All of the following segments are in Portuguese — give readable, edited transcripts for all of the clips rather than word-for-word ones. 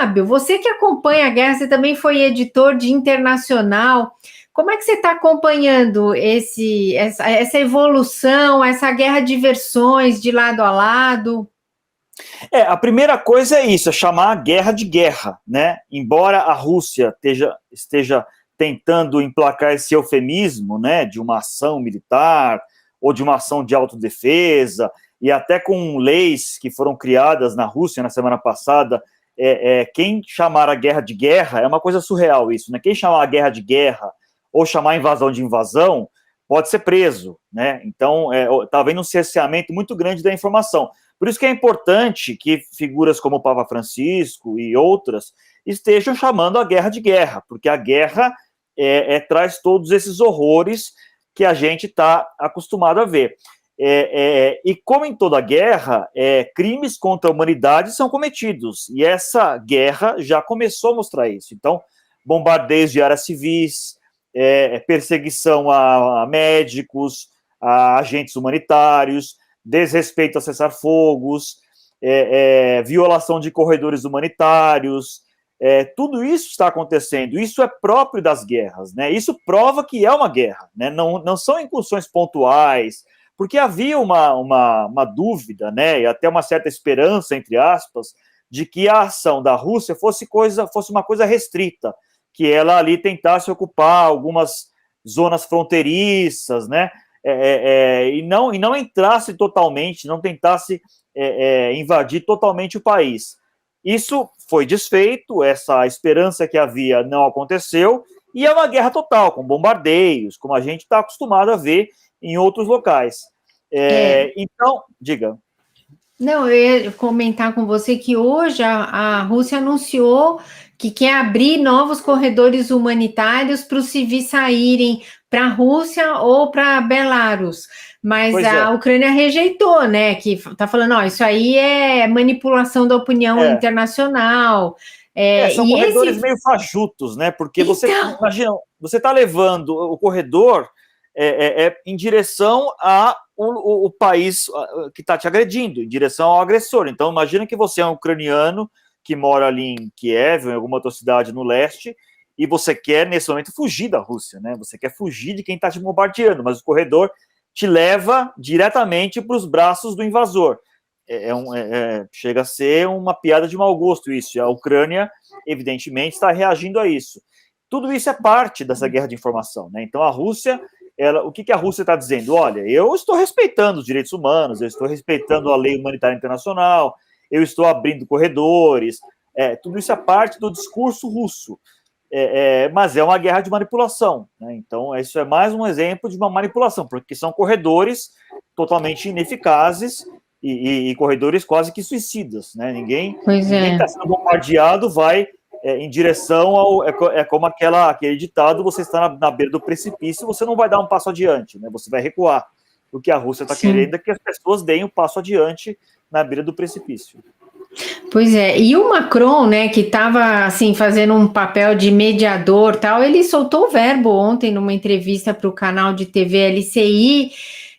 Fábio, você que acompanha a guerra, você também foi editor de Internacional. Como é que você está acompanhando essa evolução, essa guerra de versões de lado a lado? A primeira coisa é isso, é chamar a guerra de guerra, né? Embora a Rússia esteja tentando emplacar esse eufemismo, né, de uma ação militar ou de uma ação de autodefesa, e até com leis que foram criadas na Rússia na semana passada, quem chamar a guerra de guerra é uma coisa surreal isso, né? Quem chamar a guerra de guerra ou chamar a invasão de invasão pode ser preso, né? Então, está havendo um cerceamento muito grande da informação. Por isso que é importante que figuras como o Papa Francisco e outras estejam chamando a guerra de guerra, porque a guerra traz todos esses horrores que a gente está acostumado a ver. E como em toda guerra, crimes contra a humanidade são cometidos, e essa guerra já começou a mostrar isso. Então, bombardeios de áreas civis, perseguição a médicos, a agentes humanitários, desrespeito a cessar-fogos, violação de corredores humanitários, tudo isso está acontecendo. Isso é próprio das guerras, né? Isso prova que é uma guerra, né? Não são incursões pontuais, porque havia uma dúvida, né, e até uma certa esperança, entre aspas, de que a ação da Rússia fosse uma coisa restrita, que ela ali tentasse ocupar algumas zonas fronteiriças, né, e não entrasse totalmente, não tentasse invadir totalmente o país. Isso foi desfeito, essa esperança que havia não aconteceu, e é uma guerra total, com bombardeios, como a gente está acostumado a ver em outros locais. Então, diga. Não, eu ia comentar com você que hoje a Rússia anunciou que quer abrir novos corredores humanitários para os civis saírem para a Rússia ou para Belarus, mas a Ucrânia rejeitou, né? Que está falando, ó, isso aí é manipulação da opinião internacional. São corredores meio fajutos, né? Porque você imagina, você está levando o corredor em direção ao país que está te agredindo, em direção ao agressor. Então, imagina que você é um ucraniano que mora ali em Kiev, ou em alguma outra cidade no leste, e você quer, nesse momento, fugir da Rússia, né? Você quer fugir de quem está te bombardeando, mas o corredor te leva diretamente para os braços do invasor. Chega a ser uma piada de mau gosto isso, e a Ucrânia, evidentemente, está reagindo a isso. Tudo isso é parte dessa guerra de informação, né? Então, a Rússia, o que a Rússia está dizendo? Olha, eu estou respeitando os direitos humanos, eu estou respeitando a lei humanitária internacional, eu estou abrindo corredores, tudo isso é parte do discurso russo, mas é uma guerra de manipulação, né? Então, isso é mais um exemplo de uma manipulação, porque são corredores totalmente ineficazes e corredores quase que suicidas, né? Ninguém está sendo bombardeado, vai em direção ao... É como aquele ditado, você está na beira do precipício, você não vai dar um passo adiante, né? Você vai recuar. O que a Rússia está querendo é que as pessoas deem um passo adiante na beira do precipício. Pois é, e o Macron, né, que estava assim fazendo um papel de mediador, tal, ele soltou o verbo ontem numa entrevista para o canal de TV LCI.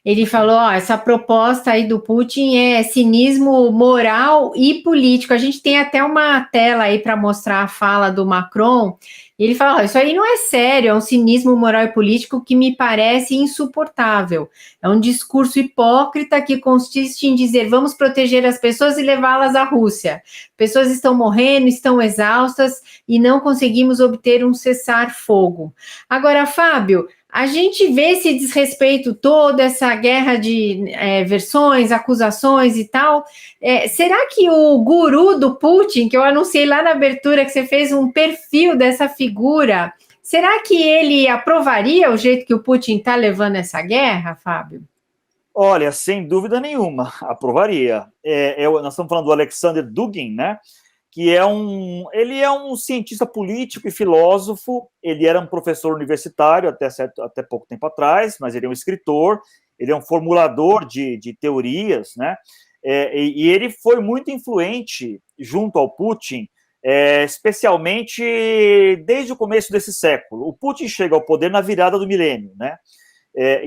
Ele falou: ó, essa proposta aí do Putin é cinismo moral e político. A gente tem até uma tela aí para mostrar a fala do Macron. E ele fala: ó, isso aí não é sério, é um cinismo moral e político que me parece insuportável. É um discurso hipócrita que consiste em dizer: vamos proteger as pessoas e levá-las à Rússia. Pessoas estão morrendo, estão exaustas e não conseguimos obter um cessar-fogo. Agora, Fábio, a gente vê esse desrespeito todo, essa guerra de versões, acusações e tal. Será que o guru do Putin, que eu anunciei lá na abertura, que você fez um perfil dessa figura, será que ele aprovaria o jeito que o Putin está levando essa guerra, Fábio? Olha, sem dúvida nenhuma, aprovaria. Nós estamos falando do Alexander Dugin, né? Ele é um cientista político e filósofo. Ele era um professor universitário até pouco tempo atrás, mas ele é um escritor, ele é um formulador de teorias, né? E ele foi muito influente junto ao Putin, especialmente desde o começo desse século. O Putin chega ao poder na virada do milênio, né?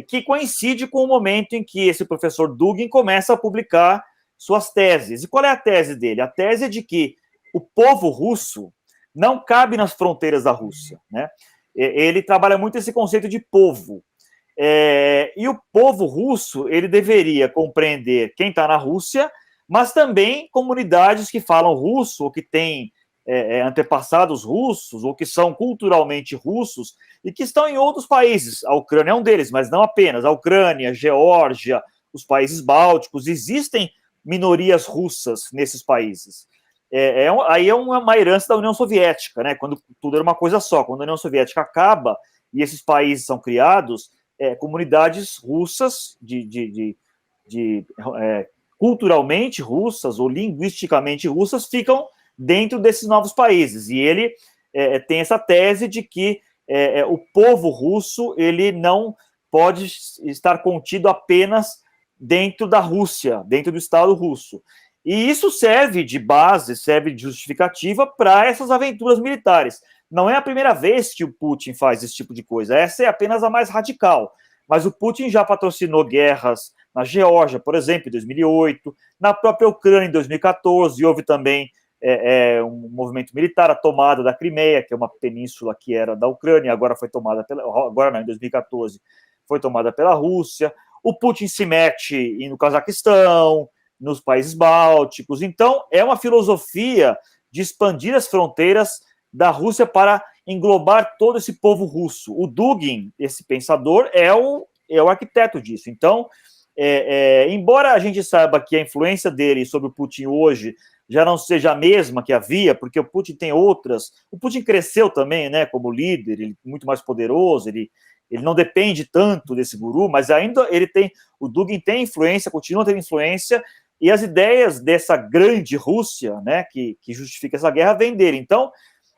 Que coincide com o momento em que esse professor Dugin começa a publicar suas teses. E qual é a tese dele? A tese é de que o povo russo não cabe nas fronteiras da Rússia, né? Ele trabalha muito esse conceito de povo. E o povo russo, ele deveria compreender quem está na Rússia, mas também comunidades que falam russo, ou que têm antepassados russos, ou que são culturalmente russos, e que estão em outros países. A Ucrânia é um deles, mas não apenas. A Ucrânia, a Geórgia, os países bálticos, existem minorias russas nesses países. Aí é uma herança da União Soviética, né? Quando tudo era uma coisa só. Quando a União Soviética acaba e esses países são criados, comunidades russas, culturalmente russas ou linguisticamente russas, ficam dentro desses novos países. E ele tem essa tese de que o povo russo ele não pode estar contido apenas dentro da Rússia, dentro do Estado russo. E isso serve de base, serve de justificativa para essas aventuras militares. Não é a primeira vez que o Putin faz esse tipo de coisa, essa é apenas a mais radical. Mas o Putin já patrocinou guerras na Geórgia, por exemplo, em 2008, na própria Ucrânia, em 2014, e houve também um movimento militar, a tomada da Crimeia, que é uma península que era da Ucrânia, agora foi tomada em 2014, foi tomada pela Rússia. O Putin se mete no Cazaquistão, nos países bálticos. Então, é uma filosofia de expandir as fronteiras da Rússia para englobar todo esse povo russo. O Dugin, esse pensador, é o arquiteto disso. Então, embora a gente saiba que a influência dele sobre o Putin hoje já não seja a mesma que havia, porque o Putin tem outras... O Putin cresceu também, né, como líder, ele é muito mais poderoso, ele não depende tanto desse guru, mas ainda o Dugin tem influência, continua tendo influência, e as ideias dessa grande Rússia, né, que justifica essa guerra, vêm dele. Então,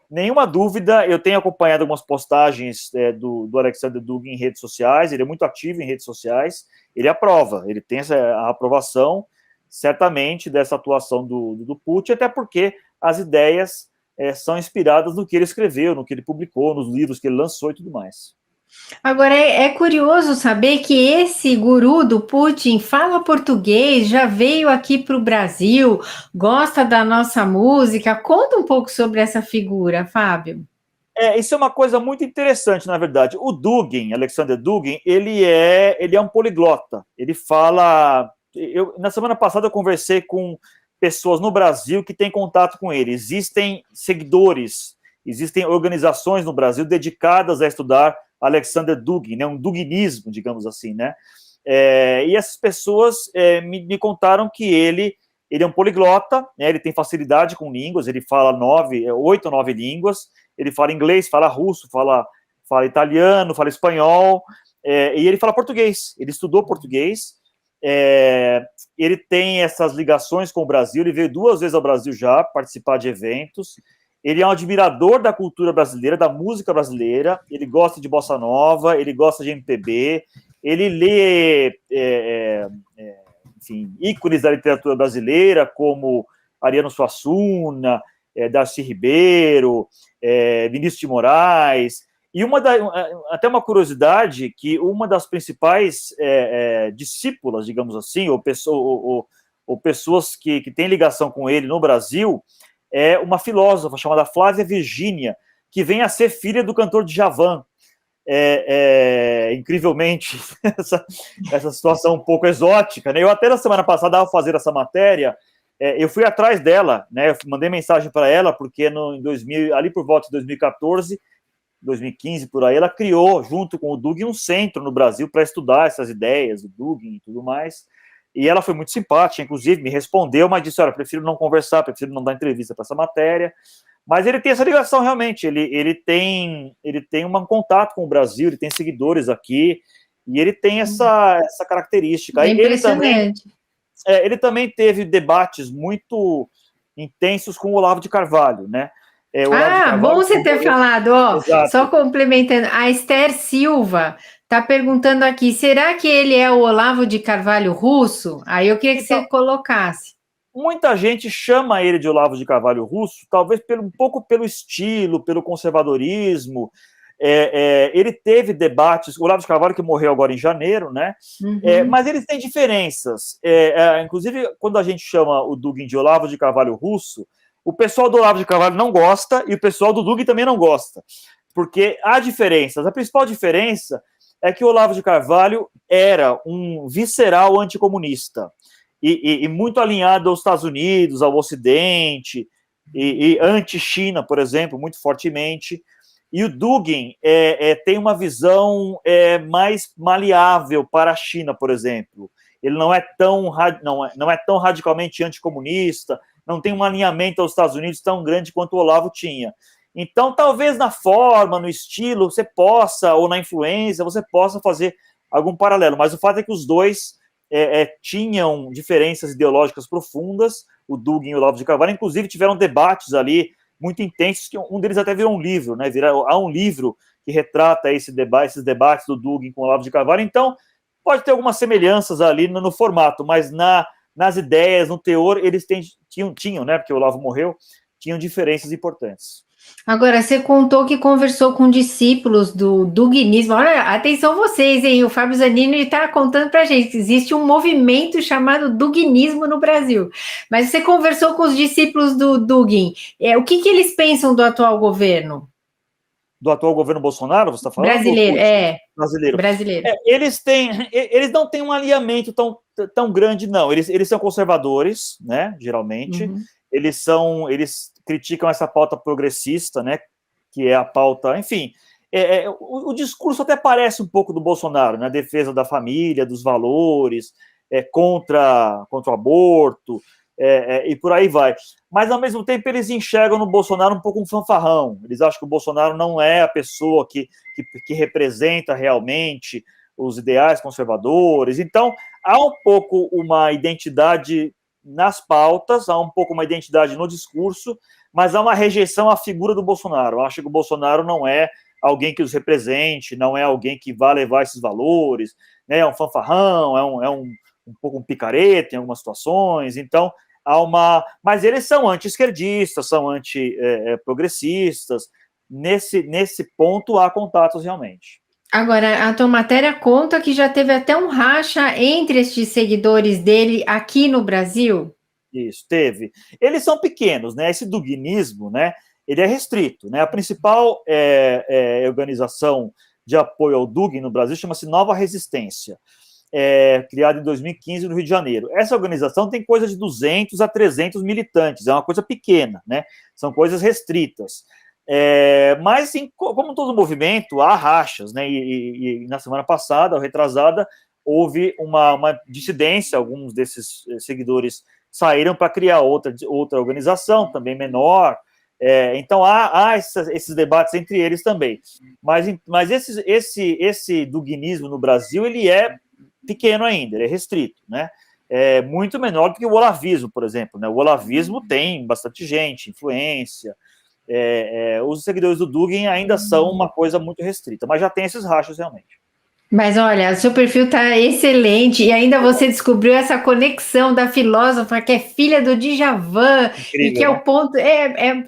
nenhuma dúvida, eu tenho acompanhado algumas postagens do Alexander Dugin em redes sociais, ele é muito ativo em redes sociais, ele aprova, ele tem a aprovação, certamente, dessa atuação do Putin, até porque as ideias são inspiradas no que ele escreveu, no que ele publicou, nos livros que ele lançou e tudo mais. Agora, é curioso saber que esse guru do Putin fala português, já veio aqui para o Brasil, gosta da nossa música. Conta um pouco sobre essa figura, Fábio. Isso é uma coisa muito interessante, na verdade. O Dugin, Alexander Dugin, ele é um poliglota. Ele fala... na semana passada eu conversei com pessoas no Brasil que têm contato com ele. Existem seguidores, existem organizações no Brasil dedicadas a estudar Alexander Dugin, né, um duginismo, digamos assim, né? E essas pessoas me contaram que ele é um poliglota, né, ele tem facilidade com línguas, ele fala 8 ou 9 línguas, ele fala inglês, fala russo, fala italiano, fala espanhol, e ele fala português, ele estudou português, ele tem essas ligações com o Brasil, ele veio 2 vezes ao Brasil já, participar de eventos. Ele é um admirador da cultura brasileira, da música brasileira, ele gosta de bossa nova, ele gosta de MPB, ele lê, enfim, ícones da literatura brasileira, como Ariano Suassuna, Darcy Ribeiro, Vinícius de Moraes, e até uma curiosidade, que uma das principais discípulas, digamos assim, ou pessoas que têm ligação com ele no Brasil, é uma filósofa chamada Flávia Virgínia, que vem a ser filha do cantor Djavan. Incrivelmente, essa situação um pouco exótica, né? Eu até na semana passada, ao fazer essa matéria, eu fui atrás dela, né? Eu mandei mensagem para ela, porque ali por volta de 2014, 2015, por aí, ela criou, junto com o Dugin, um centro no Brasil para estudar essas ideias do Dugin e tudo mais. E ela foi muito simpática, inclusive, me respondeu, mas disse, olha, prefiro não conversar, prefiro não dar entrevista para essa matéria. Mas ele tem essa ligação, realmente, ele tem um contato com o Brasil, ele tem seguidores aqui, e ele tem essa característica. É impressionante. Ele também teve debates muito intensos com o Olavo de Carvalho, né? Bom você ter falado, só complementando, a Esther Silva está perguntando aqui, será que ele é o Olavo de Carvalho russo? Aí eu queria que você colocasse. Muita gente chama ele de Olavo de Carvalho russo, talvez um pouco pelo estilo, pelo conservadorismo. Ele teve debates, o Olavo de Carvalho que morreu agora em janeiro, né? Uhum. Mas eles têm diferenças. Inclusive, quando a gente chama o Dugin de Olavo de Carvalho russo, o pessoal do Olavo de Carvalho não gosta e o pessoal do Dugin também não gosta, porque há diferenças. A principal diferença é que o Olavo de Carvalho era um visceral anticomunista e muito alinhado aos Estados Unidos, ao Ocidente, e anti-China, por exemplo, muito fortemente. E o Dugin tem uma visão mais maleável para a China, por exemplo. Ele não é tão radicalmente anticomunista, não tem um alinhamento aos Estados Unidos tão grande quanto o Olavo tinha. Então, talvez na forma, no estilo, você possa, ou na influência, você possa fazer algum paralelo. Mas o fato é que os dois tinham diferenças ideológicas profundas, o Dugin e o Olavo de Carvalho, inclusive tiveram debates ali muito intensos, que um deles até virou um livro, né? Há um livro que retrata esses debates do Dugin com o Olavo de Carvalho. Então, pode ter algumas semelhanças ali no formato, mas nas ideias, no teor, eles tinham, né? Porque o Olavo morreu, tinham diferenças importantes. Agora, você contou que conversou com discípulos do duginismo. Olha, atenção vocês, hein? O Fábio Zanini está contando para a gente que existe um movimento chamado duginismo no Brasil. Mas você conversou com os discípulos do Dugin. O que eles pensam do atual governo? Do atual governo Bolsonaro, você está falando? Brasileiro, Brasileiro. Eles não têm um alinhamento tão grande, não. Eles são conservadores, né? Geralmente. Uhum. Eles criticam essa pauta progressista, né? Que é a pauta, enfim. O discurso até parece um pouco do Bolsonaro, né? Defesa da família, dos valores, contra o aborto, e por aí vai. Mas, ao mesmo tempo, eles enxergam no Bolsonaro um pouco um fanfarrão. Eles acham que o Bolsonaro não é a pessoa que representa realmente os ideais conservadores. Então, há um pouco uma identidade nas pautas, há um pouco uma identidade no discurso, mas há uma rejeição à figura do Bolsonaro. Eu acho que o Bolsonaro não é alguém que os represente, não é alguém que vá levar esses valores, né? É um fanfarrão, é um pouco um picareta em algumas situações. Então, mas eles são anti-esquerdistas, são anti-progressistas. Nesse ponto, há contatos realmente. Agora, a tua matéria conta que já teve até um racha entre estes seguidores dele aqui no Brasil? Isso, teve. Eles são pequenos, né? Esse duginismo, né? Ele é restrito, né? A principal organização de apoio ao Dugin no Brasil chama-se Nova Resistência. Criada em 2015 no Rio de Janeiro. Essa organização tem coisa de 200 a 300 militantes, é uma coisa pequena, né? São coisas restritas. Mas, como todo movimento, há rachas, né? E na semana passada, ou retrasada, houve uma dissidência, alguns desses seguidores saíram para criar outra organização, também menor. Então, há esses debates entre eles também. Mas esse duginismo no Brasil, ele é pequeno ainda, ele é restrito, né? É muito menor do que o olavismo, por exemplo, né? O olavismo tem bastante gente, influência. Os seguidores do Dugin ainda são uma coisa muito restrita, mas já tem esses rachos realmente. Mas olha, seu perfil está excelente e ainda você descobriu essa conexão da filósofa que é filha do Djavan. Incrível, e que é o ponto,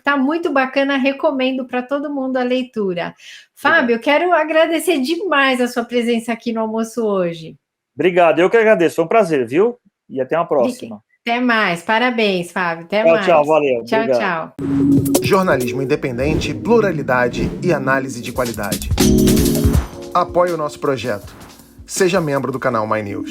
tá muito bacana, recomendo para todo mundo a leitura. Fábio, eu quero agradecer demais a sua presença aqui no almoço hoje. Obrigado, eu que agradeço, foi um prazer, viu? E até uma próxima. Até mais, parabéns, Fábio, até mais. Tchau, valeu. Tchau, obrigado. Tchau. Jornalismo independente, pluralidade e análise de qualidade. Apoie o nosso projeto. Seja membro do canal My News.